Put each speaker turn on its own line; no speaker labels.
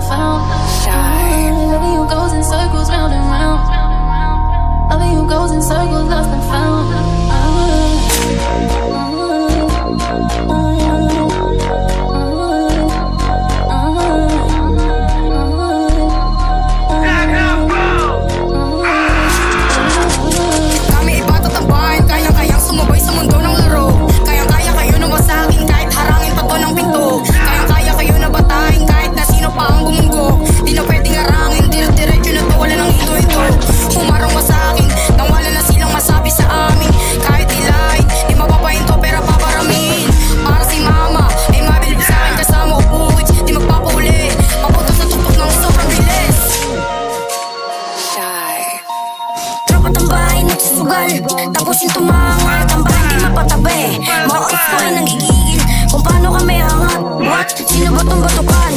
and found. Loving you goes in circles round and round. Loving you goes in circles, lost and found.
Tapos yung tumangal, tambahan di mapatabi. Mga off ko ay nanggigigil kung paano kami hangat. What? Sino ba tong batukan?